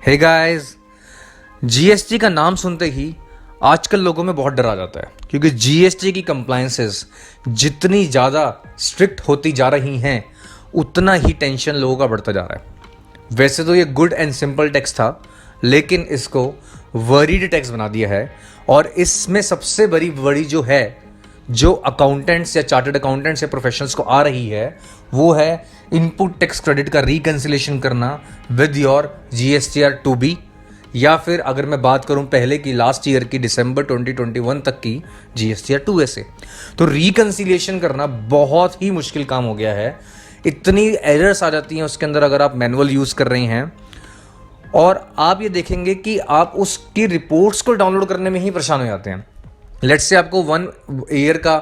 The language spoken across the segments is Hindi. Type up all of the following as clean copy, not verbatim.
हे गाइस, जीएसटी का नाम सुनते ही आजकल लोगों में बहुत डर आ जाता है क्योंकि जीएसटी की कंप्लायंसेस जितनी ज़्यादा स्ट्रिक्ट होती जा रही हैं उतना ही टेंशन लोगों का बढ़ता जा रहा है। वैसे तो ये गुड एंड सिंपल टैक्स था, लेकिन इसको वरीड टैक्स बना दिया है। और इसमें सबसे बड़ी जो है, जो अकाउंटेंट्स या चार्टर्ड अकाउंटेंट्स या प्रोफेशनल्स को आ रही है, वो है इनपुट टैक्स क्रेडिट का रिकंसिलेशन करना विद योर जीएसटीआर 2B, या फिर अगर मैं बात करूं पहले की लास्ट ईयर की दिसंबर 2021 तक की जीएसटीआर 2A से, तो रिकंसिलिएशन करना बहुत ही मुश्किल काम हो गया है। इतनी एरर्स आ जाती हैं उसके अंदर अगर आप मैनुअल यूज़ कर रहे हैं, और आप ये देखेंगे कि आप उसकी रिपोर्ट्स को डाउनलोड करने में ही परेशान हो जाते हैं। लेट्स से आपको 1 ईयर का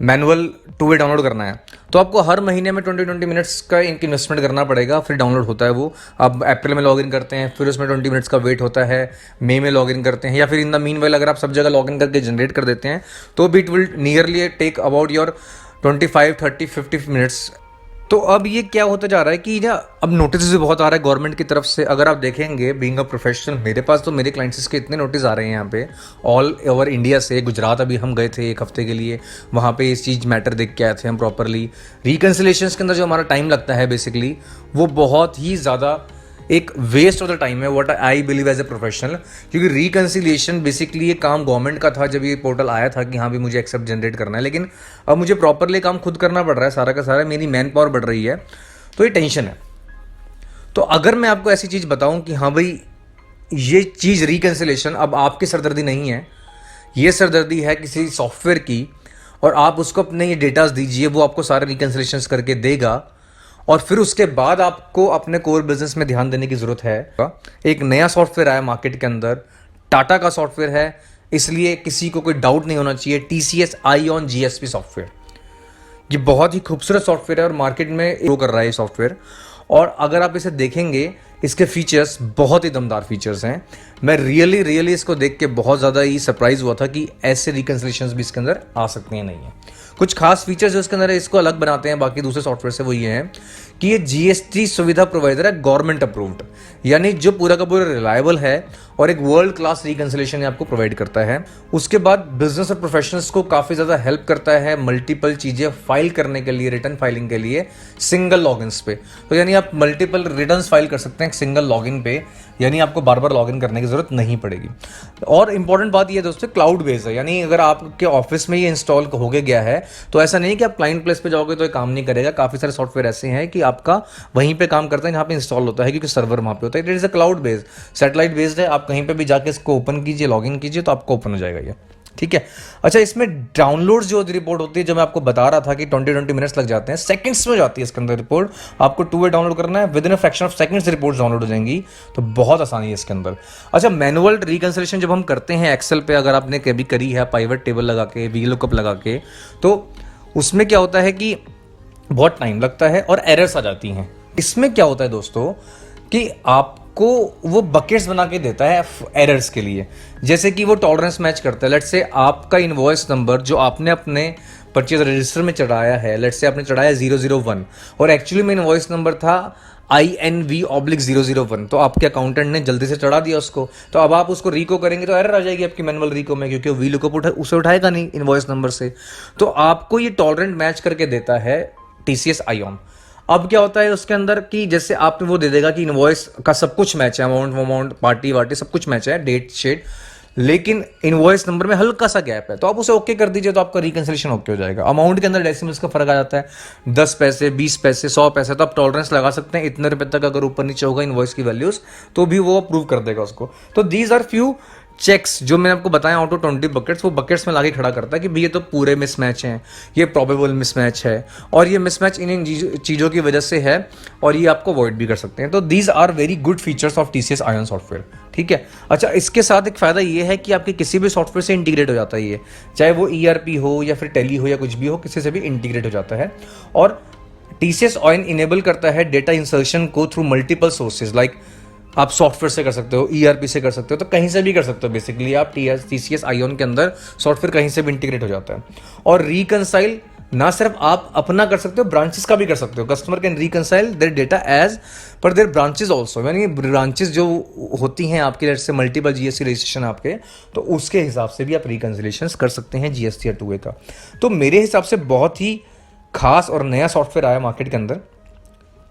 मैनुअल 2A डाउनलोड करना है, तो आपको हर महीने में 20 मिनट्स का इन्वेस्टमेंट करना पड़ेगा, फिर डाउनलोड होता है वो। आप अप्रैल में लॉगिन करते हैं, फिर उसमें 20 मिनट्स का वेट होता है, मई में लॉगिन करते हैं, या फिर इन द मीन वाइल अगर आप सब जगह लॉगिन करके जनरेट कर देते हैं तो it will nearly take about your 25, 30, 50 minutes. तो अब ये क्या होता जा रहा है कि ना, अब नोटिस भी बहुत आ रहा है गवर्नमेंट की तरफ से। अगर आप देखेंगे बीइंग अ प्रोफेशनल, मेरे पास तो मेरे क्लाइंट्स के इतने नोटिस आ रहे हैं यहाँ पे ऑल ओवर इंडिया से। गुजरात अभी हम गए थे 1 हफ्ते के लिए, वहाँ पे इस चीज़ मैटर देख के आए थे हम प्रॉपरली। रिकंसिलेशंस के अंदर जो हमारा टाइम लगता है बेसिकली, वो बहुत ही ज़्यादा एक वेस्ट ऑफ द टाइम है, what I believe as a professional. क्योंकि रिकंसिलिएशन बेसिकली ये काम गवर्नमेंट का था जब ये पोर्टल आया था कि हाँ भी मुझे एक्सेप्ट जनरेट करना है, लेकिन अब मुझे प्रॉपरली काम खुद करना पड़ रहा है सारा का सारा, मेरी मैन पावर बढ़ रही है, तो ये टेंशन है। तो अगर मैं आपको ऐसी चीज़ बताऊं कि हाँ भाई ये चीज़ रिकंसिलिएशन अब आपकी सरदर्दी नहीं है, ये सरदर्दी है किसी सॉफ्टवेयर की, और आप उसको अपने ये डेटाज दीजिए, वो आपको सारे रिकंसिलिएशंस करके देगा, और फिर उसके बाद आपको अपने कोर बिजनेस में ध्यान देने की जरूरत है। एक नया सॉफ्टवेयर आया मार्केट के अंदर, टाटा का सॉफ्टवेयर है, इसलिए किसी को कोई डाउट नहीं होना चाहिए। TCS ION GSP सॉफ्टवेयर, ये बहुत ही खूबसूरत सॉफ्टवेयर है और मार्केट में ग्रो कर रहा है ये सॉफ्टवेयर। और अगर आप इसे देखेंगे, इसके फीचर्स बहुत ही दमदार फीचर्स हैं। मैं रियली इसको देख के बहुत ज़्यादा ही सरप्राइज हुआ था कि ऐसे रिकंसिलेशंस भी इसके अंदर आ सकते हैं। नहीं है कुछ खास फीचर्स जो इसके अंदर इसको अलग बनाते हैं बाकी दूसरे सॉफ्टवेयर से, वो ये है कि ये GST सुविधा प्रोवाइडर है, गवर्नमेंट अप्रूव्ड, यानी जो पूरा का पूरा रिलायबल है और एक वर्ल्ड क्लास रिकंसिलेशन आपको प्रोवाइड करता है। उसके बाद बिजनेस और प्रोफेशनल्स को काफ़ी ज़्यादा हेल्प करता है मल्टीपल चीज़ें फाइल करने के लिए, रिटर्न फाइलिंग के लिए सिंगल लॉगिन्स पे। तो यानी आप मल्टीपल रिटर्न्स फाइल कर सकते हैं सिंगल लॉगिन पे, यानी आपको बार बार लॉगिन करने की जरूरत नहीं पड़ेगी। और इंपॉर्टेंट बात यह दोस्तों, क्लाउड बेस्ड है, यानी अगर आपके ऑफिस में ये इंस्टॉल हो गया है तो ऐसा नहीं कि आप क्लाइंट प्लेस पे जाओगे तो ये काम नहीं करेगा। काफ़ी सारे सॉफ्टवेयर ऐसे हैं कि आपका वहीं पे काम करता है, यहाँ पे इंस्टॉल होता है क्योंकि सर्वर वहाँ पे होता है। It is a cloud based, satellite based है। आप कहीं पे भी जाके इसको ओपन कीजिए, लॉगिन कीजिए, तो आपको ओपन हो जाएगा ये, ठीक है। अच्छा, इसमें डाउनलोड जो रिपोर्ट होती है, जो मैं आपको बता रहा था कि 20 मिनट्स लग जाते हैं, सेकंड्स में जाती है इसके अंदर रिपोर्ट। आपको 2A डाउनलोड करना है, with in a fraction of seconds report download हो जाएंगी, तो बहुत आसानी है इसके अंदर। अच्छा, मैनुअल रिकंसिलिएशन जब हम करते हैं एक्सेल पे, अगर आपने कभी करी है पाइवट टेबल लगा के, VLOOKUP लगा के, तो उसमें क्या होता है कि बहुत टाइम लगता है और एरर्स आ जाती हैं। इसमें क्या होता है दोस्तों कि आपको वो बकेट्स बना के देता है एरर्स के लिए, जैसे कि वो टॉलरेंस मैच करता है। लेट्स से आपका इनवॉइस नंबर जो आपने अपने परचेज रजिस्टर में चढ़ाया है, लेट्स से आपने चढ़ाया 001 और एक्चुअली में इनवॉइस नंबर था INV/001, तो आपके अकाउंटेंट ने जल्दी से चढ़ा दिया उसको, तो अब आप उसको रिको करेंगे तो एरर आ जाएगी आपकी मैनुअल रिको में, क्योंकि VLOOKUP उसे उठाएगा नहीं इनवॉइस नंबर से। तो आपको ये टॉलरेंट मैच करके देता है TCS ION। अब क्या होता है उसके अंदर कि जैसे आपने वो दे देगा कि इनवॉइस का सब कुछ मैच है, अमाउंट पार्टी वार्टी सब कुछ मैच है, डेट शेट, लेकिन इनवॉइस नंबर में हल्का सा गैप है, तो आप उसे ओके कर दीजिए, तो आपका रिकंसिलिएशन ओके हो जाएगा। अमाउंट के अंदर डेसिमल्स का फर्क आ जाता है, 10 पैसे, 20 पैसे, 100 पैसे, तो आप टॉलरेंस लगा सकते हैं। इतने रुपए तक अगर ऊपर नीचे होगा इनवॉइस की वैल्यूज, तो भी वो अप्रूव कर देगा उसको। तो दीज आर फ्यू चेक्स जो मैंने आपको बताया, आउट ऑफ 20 बकेट्स, वो बकेट्स में लाके खड़ा करता है कि भैया तो पूरे मिसमैच हैं, ये प्रोबेबल मिसमैच है, और ये मिसमैच इन चीज़ों की वजह से है, और ये आपको अवॉइड भी कर सकते हैं। तो these are very good features of TCS ION software, ठीक है। अच्छा, इसके साथ एक फ़ायदा ये है कि आपके किसी भी सॉफ्टवेयर से इंटीग्रेट हो जाता है ये, चाहे वो ERP हो या फिर टेली हो या कुछ भी हो, किसी से भी इंटीग्रेट हो जाता है। और TCS ION इनेबल करता है डेटा इंसर्शन को थ्रू मल्टीपल सोर्सेज, लाइक आप सॉफ्टवेयर से कर सकते हो, ERP से कर सकते हो, तो कहीं से भी कर सकते हो। बेसिकली आप TCS ION के अंदर सॉफ्टवेयर कहीं से भी इंटीग्रेट हो जाता है। और रिकंसाइल ना सिर्फ आप अपना कर सकते हो, ब्रांचेस का भी कर सकते हो। Customer can reconcile their data as per their branches also, यानी ब्रांचेस जो होती हैं आपके, let's say multiple GST registration आपके, तो उसके हिसाब से भी आप रिकंसिलेशन कर सकते हैं जीएसटी या 2A का। तो मेरे हिसाब से बहुत ही खास और नया सॉफ्टवेयर आया मार्केट के अंदर,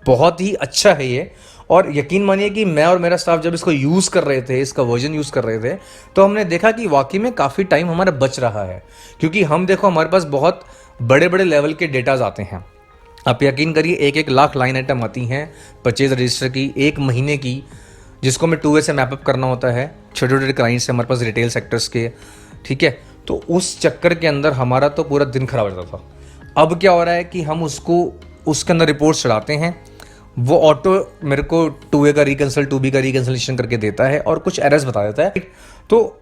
बहुत ही अच्छा है ये। और यकीन मानिए कि मैं और मेरा स्टाफ जब इसको यूज़ कर रहे थे, इसका वर्जन यूज़ कर रहे थे, तो हमने देखा कि वाकई में काफ़ी टाइम हमारा बच रहा है। क्योंकि हम देखो हमारे पास बहुत बड़े बड़े लेवल के डेटाज आते हैं। आप यकीन करिए 1-1 लाख लाइन आइटम आती हैं परचेज रजिस्टर की, एक महीने की, जिसको हमें 2A से मैपअप करना होता है छोटे छोटे क्लाइंट्स से हमारे पास रिटेल सेक्टर्स के, ठीक है। तो उस चक्कर के अंदर हमारा तो पूरा दिन खराब हो जाता था। अब क्या हो रहा है कि हम उसके अंदर रिपोर्ट्स चढ़ाते हैं, वो ऑटो मेरे को 2A का रिकंसल 2B का रिकंसलेशन करके देता है और कुछ एरर्स बता देता है। तो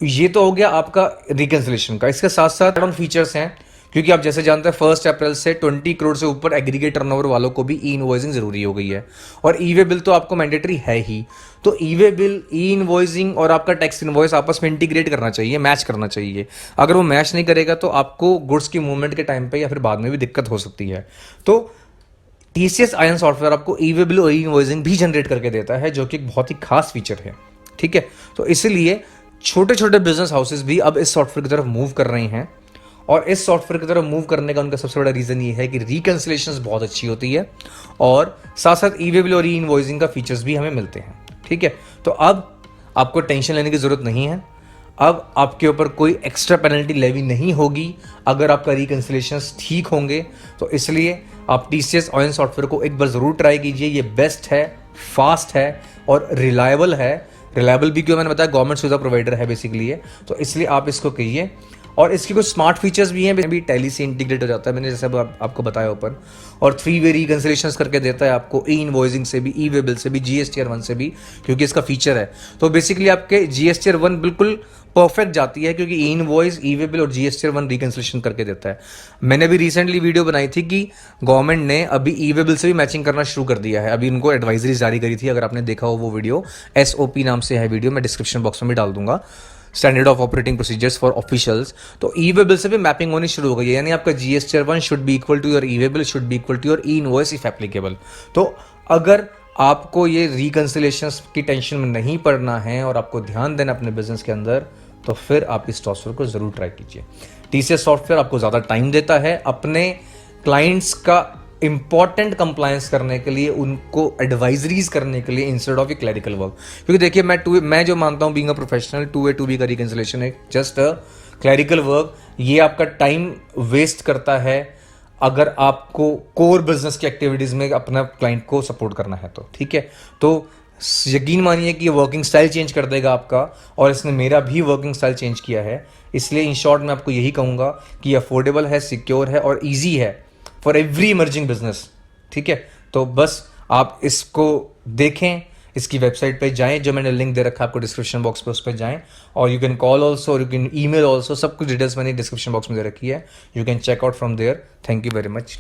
ये तो हो गया आपका रिकंसलेशन का। इसके साथ साथ एड ऑन फीचर्स हैं, क्योंकि आप जैसे जानते हैं 1 अप्रैल से 20 करोड़ से ऊपर एग्रीगेट टर्नओवर वालों को भी ई इनवॉइसिंग जरूरी हो गई है, और ई वे बिल तो आपको मैंडेटरी है ही। तो ई वे बिल, ई इनवॉइसिंग और आपका टैक्स इनवॉइस आपस में इंटीग्रेट करना चाहिए, मैच करना चाहिए। अगर वो मैच नहीं करेगा तो आपको गुड्स की मूवमेंट के टाइम पे या फिर बाद में भी दिक्कत हो सकती है। तो TCS आयन सॉफ्टवेयर आपको ई वे बिल और ई इनवॉइसिंग भी जनरेट करके देता है, जो कि एक बहुत ही खास फीचर है, ठीक है। तो इसलिए छोटे छोटे बिजनेस हाउसेस भी अब इस सॉफ्टवेयर की तरफ मूव कर रहे हैं, और इस सॉफ्टवेयर की तरफ मूव करने का उनका सबसे बड़ा रीज़न ये है कि रिकंसिलेशन बहुत अच्छी होती है, और साथ साथ ई वे बिल और ई इनवॉइसिंग का फीचर्स भी हमें मिलते हैं, ठीक है। तो अब आपको टेंशन लेने की ज़रूरत नहीं है। अब आपके ऊपर कोई एक्स्ट्रा पेनल्टी लेवी नहीं होगी अगर आपका रिकंसिलेशन ठीक होंगे। तो इसलिए आप TCS ऑयन सॉफ्टवेयर को एक बार ज़रूर ट्राई कीजिए। ये बेस्ट है, फास्ट है और रिलायबल है। रिलायबल भी क्यों, मैंने बताया गवर्नमेंट सुविधा प्रोवाइडर है बेसिकली ये, तो इसलिए आप इसको कहिए। और इसके कुछ स्मार्ट फीचर्स भी हैं, भी टैली से इंटीग्रेट हो जाता है, मैंने जैसे आपको बताया ऊपर। और 3 वे रिकंसिलेशन करके देता है आपको ई इनवॉइसिंग से भी, ई वे बिल से भी, GSTR 1 से भी, क्योंकि इसका फीचर है। तो बेसिकली आपके GSTR 1 बिल्कुल परफेक्ट जाती है, क्योंकि ई इनवॉइस, ई वे बिल और GSTR 1 रिकंसिलेशन करके देता है। मैंने भी रिसेंटली वीडियो बनाई थी कि गवर्नमेंट ने अभी ई वे बिल से भी मैचिंग करना शुरू कर दिया है। अभी उनको एडवाइजरी जारी करी थी, अगर आपने देखा हो वो वीडियो, SOP नाम से है वीडियो, मैं डिस्क्रिप्शन बॉक्स में भी डाल दूंगा, standard of operating procedures for officials. तो ई वे बिल से भी मैपिंग होनी शुरू हो गई है, यानी आपका GSTR 1 should be equal to your e way bill, should be equal to your e invoice if applicable. तो अगर आपको ये रिकंसिलेशन की टेंशन में नहीं पड़ना है और आपको ध्यान देना अपने बिजनेस के अंदर, तो फिर आप इस सॉफ्टवेयर को जरूर ट्राई कीजिए। TCS सॉफ्टवेयर आपको ज़्यादा टाइम देता है अपने क्लाइंट्स का इंपॉर्टेंट कंप्लायंस करने के लिए, उनको एडवाइजरीज करने के लिए, instead of A clerical work. क्योंकि देखिए मैं जो मानता हूँ being a professional, 2A 2B का रिकंसिलेशन है जस्ट अ क्लरिकल वर्क। ये आपका टाइम वेस्ट करता है अगर आपको कोर बिजनेस की एक्टिविटीज में अपना क्लाइंट को सपोर्ट करना है तो, ठीक है। तो यकीन मानिए कि ये वर्किंग स्टाइल चेंज कर देगा आपका, और इसने मेरा भी वर्किंग स्टाइल चेंज किया है। इसलिए इन शॉर्ट मैं आपको यही कहूँगा कि अफोर्डेबल है, सिक्योर है और ईजी है फॉर एवरी इमर्जिंग बिजनेस, ठीक है। तो बस आप इसको देखें, इसकी वेबसाइट पे जाएं, जो मैंने लिंक दे रखा है आपको डिस्क्रिप्शन बॉक्स पे, उस पर जाएं। और यू कैन कॉल ऑल्सो, और यू कैन ईमेल ऑल्सो, सब कुछ डिटेल्स मैंने डिस्क्रिप्शन बॉक्स में दे रखी है। You can check out from there. Thank you very much.